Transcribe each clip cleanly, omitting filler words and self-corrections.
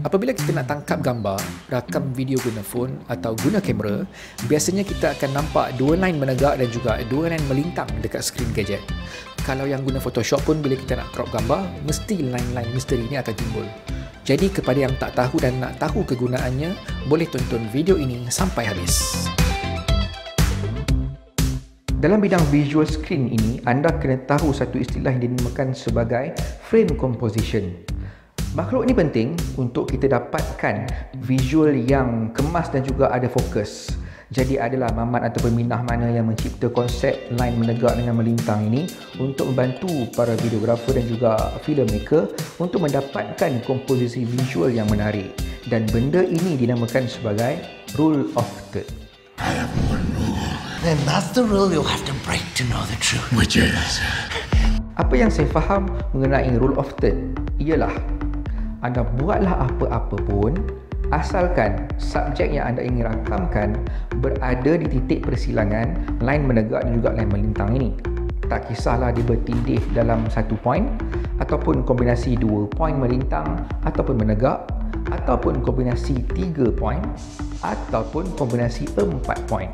Apabila kita nak tangkap gambar, rakam video guna phone atau guna kamera, biasanya kita akan nampak dua line menegak dan juga dua line melintang dekat skrin gadget. Kalau yang guna Photoshop pun, bila kita nak crop gambar, mesti line-line misteri ini akan timbul. Jadi kepada yang tak tahu dan nak tahu kegunaannya, boleh tonton video ini sampai habis. Dalam bidang visual screen ini, anda kena tahu satu istilah yang dinamakan sebagai frame composition. Makhluk ini penting untuk kita dapatkan visual yang kemas dan juga ada fokus. Jadi adalah Mamat ataupun Minah mana yang mencipta konsep line menegak dengan melintang ini untuk membantu para videografer dan juga filmmaker untuk mendapatkan komposisi visual yang menarik. Dan benda ini dinamakan sebagai rule of third. I have one rule. And that's the rule you have to break to know the truth. Which is? Apa yang saya faham mengenai rule of third ialah anda buatlah apa-apa pun asalkan subjek yang anda ingin rakamkan berada di titik persilangan line menegak dan juga line melintang ini. Tak kisahlah dia bertindih dalam satu point ataupun kombinasi 2 point melintang ataupun menegak ataupun kombinasi 3 point ataupun kombinasi 4 point.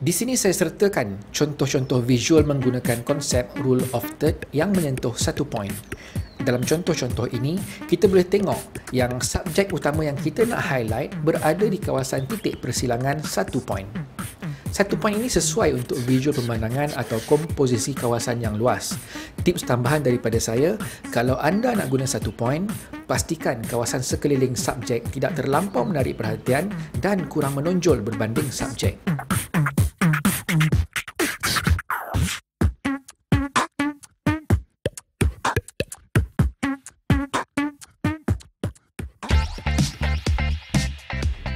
Di sini saya sertakan contoh-contoh visual menggunakan konsep rule of third yang menyentuh satu point. Dalam contoh-contoh ini, kita boleh tengok yang subjek utama yang kita nak highlight berada di kawasan titik persilangan satu point. Satu point ini sesuai untuk visual pemandangan atau komposisi kawasan yang luas. Tips tambahan daripada saya, kalau anda nak guna satu point, pastikan kawasan sekeliling subjek tidak terlampau menarik perhatian dan kurang menonjol berbanding subjek.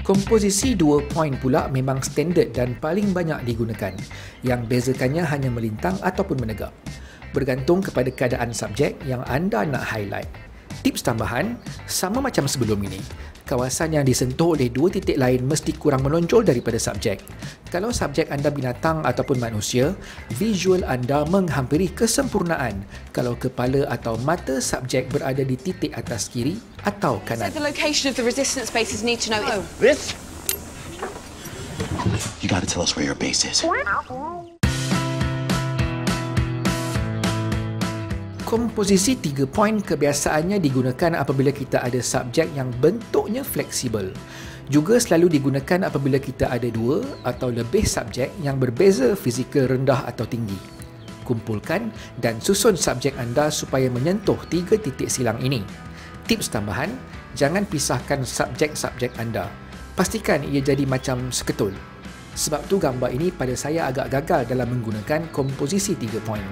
Komposisi 2 point pula memang standard dan paling banyak digunakan. Yang bezakannya hanya melintang ataupun menegak. Bergantung kepada keadaan subjek yang anda nak highlight. Tips tambahan, sama macam sebelum ini. Kawasan yang disentuh oleh dua titik lain mesti kurang menonjol daripada subjek. Kalau subjek anda binatang ataupun manusia, visual anda menghampiri kesempurnaan kalau kepala atau mata subjek berada di titik atas kiri atau kanan. So the location of the resistance bases need to know. This? You gotta tell us where your base is. Komposisi 3 point kebiasaannya digunakan apabila kita ada subjek yang bentuknya fleksibel. Juga selalu digunakan apabila kita ada 2 atau lebih subjek yang berbeza fizikal rendah atau tinggi. Kumpulkan dan susun subjek anda supaya menyentuh 3 titik silang ini. Tips tambahan, jangan pisahkan subjek-subjek anda. Pastikan ia jadi macam seketul. Sebab tu gambar ini pada saya agak gagal dalam menggunakan komposisi 3 point.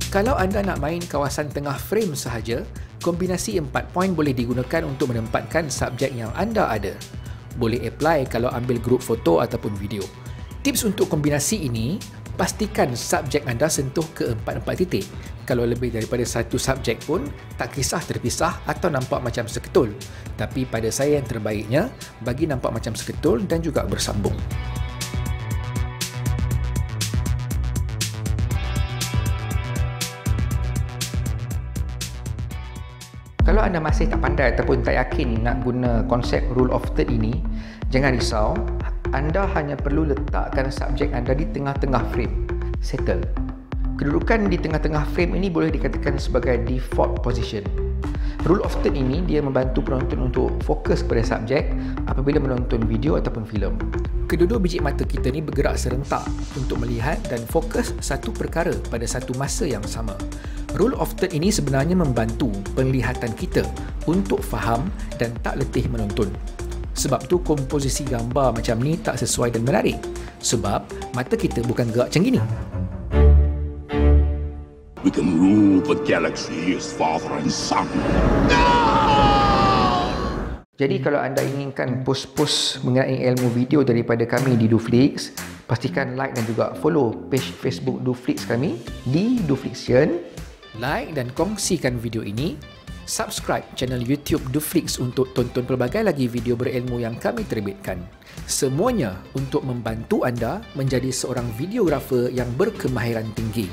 Kalau anda nak main kawasan tengah frame sahaja, kombinasi 4 point boleh digunakan untuk menempatkan subjek yang anda ada. Boleh apply kalau ambil grup foto ataupun video. Tips untuk kombinasi ini, pastikan subjek anda sentuh ke 4 titik. Kalau lebih daripada satu subjek pun, tak kisah terpisah atau nampak macam seketul. Tapi pada saya yang terbaiknya, bagi nampak macam seketul dan juga bersambung. Kalau anda masih tak pandai ataupun tak yakin nak guna konsep rule of third ini, jangan risau. Anda hanya perlu letakkan subjek anda di tengah-tengah frame. Settle. Kedudukan di tengah-tengah frame ini boleh dikatakan sebagai default position. Rule of third ini dia membantu penonton untuk fokus pada subjek apabila menonton video ataupun filem. Kedua-dua biji mata kita ni bergerak serentak untuk melihat dan fokus satu perkara pada satu masa yang sama. Rule of third ini sebenarnya membantu penglihatan kita untuk faham dan tak letih menonton. Sebab tu komposisi gambar macam ni tak sesuai dan menarik. Sebab mata kita bukan gerak macam gini. We can rule the galaxy as father and son. Jadi kalau anda inginkan post-post mengenai ilmu video daripada kami di Duflix, Pastikan like dan juga follow page Facebook Duflix kami di Duflixian. Like dan kongsikan video ini. Subscribe channel YouTube Duflix untuk tonton pelbagai lagi video berilmu yang kami terbitkan. Semuanya untuk membantu anda menjadi seorang videografer yang berkemahiran tinggi.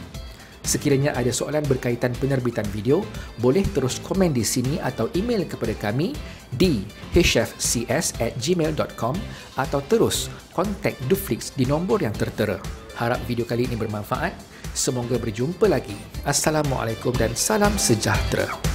Sekiranya ada soalan berkaitan penerbitan video, boleh terus komen di sini atau email kepada kami di hfcs@gmail.com atau terus kontak Duflix di nombor yang tertera. Harap video kali ini bermanfaat. Semoga berjumpa lagi. Assalamualaikum dan salam sejahtera.